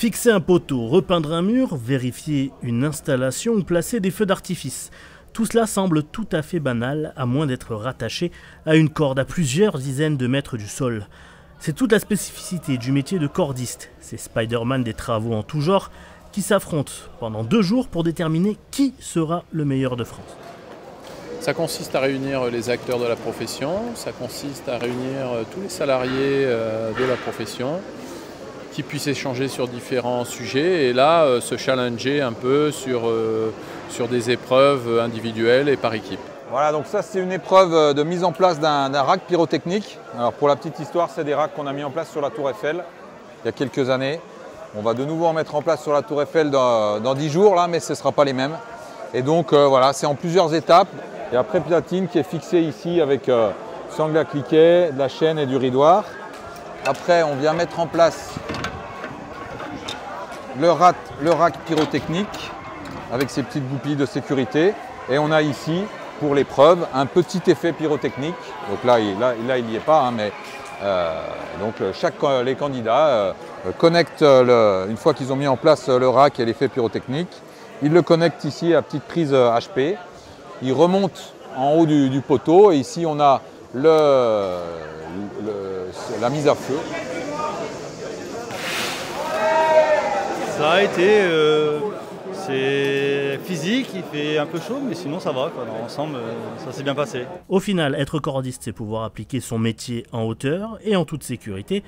Fixer un poteau, repeindre un mur, vérifier une installation ou placer des feux d'artifice. Tout cela semble tout à fait banal, à moins d'être rattaché à une corde à plusieurs dizaines de mètres du sol. C'est toute la spécificité du métier de cordiste, ces Spider-Man des travaux en tout genre, qui s'affrontent pendant 2 jours pour déterminer qui sera le meilleur de France. Ça consiste à réunir les acteurs de la profession, ça consiste à réunir tous les salariés de la profession qui puissent échanger sur différents sujets et là se challenger un peu sur des épreuves individuelles et par équipe. Voilà, donc ça c'est une épreuve de mise en place d'un rack pyrotechnique. Alors pour la petite histoire, c'est des racks qu'on a mis en place sur la Tour Eiffel il y a quelques années. On va de nouveau en mettre en place sur la Tour Eiffel dans 10 jours, là, mais ce ne sera pas les mêmes. Et donc voilà, c'est en plusieurs étapes. Il y a pré-platine qui est fixée ici avec sangle à cliquet, de la chaîne et du ridoir. Après, on vient mettre en place le rack pyrotechnique avec ses petites goupilles de sécurité. Et on a ici, pour l'épreuve, un petit effet pyrotechnique. Donc là il n'y est pas, hein, mais les candidats connectent, une fois qu'ils ont mis en place le rack et l'effet pyrotechnique, ils le connectent ici à petite prise HP. Ils remontent en haut du poteau et ici on a la mise à feu. Ça a été c'est physique, il fait un peu chaud, mais sinon ça va, quoi. Dans l'ensemble, ça s'est bien passé. Au final, être cordiste, c'est pouvoir appliquer son métier en hauteur et en toute sécurité.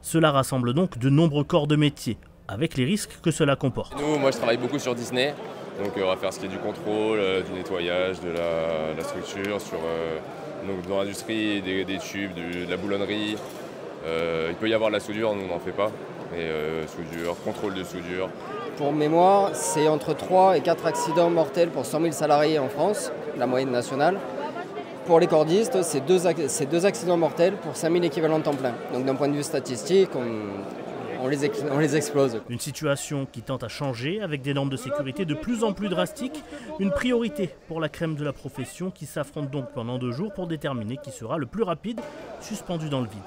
Cela rassemble donc de nombreux corps de métier, avec les risques que cela comporte. Moi je travaille beaucoup sur Disney, donc on va faire ce qui est du contrôle, du nettoyage, de la structure, donc dans l'industrie, des tubes, de la boulonnerie. Il peut y avoir de la soudure, nous on n'en fait pas, mais soudure, contrôle de soudure. Pour mémoire, c'est entre 3 et 4 accidents mortels pour 100 000 salariés en France, la moyenne nationale. Pour les cordistes, c'est 2 accidents mortels pour 5 000 équivalents temps plein. Donc d'un point de vue statistique, on les explose. Une situation qui tente à changer avec des normes de sécurité de plus en plus drastiques. Une priorité pour la crème de la profession qui s'affronte donc pendant 2 jours pour déterminer qui sera le plus rapide, suspendu dans le vide.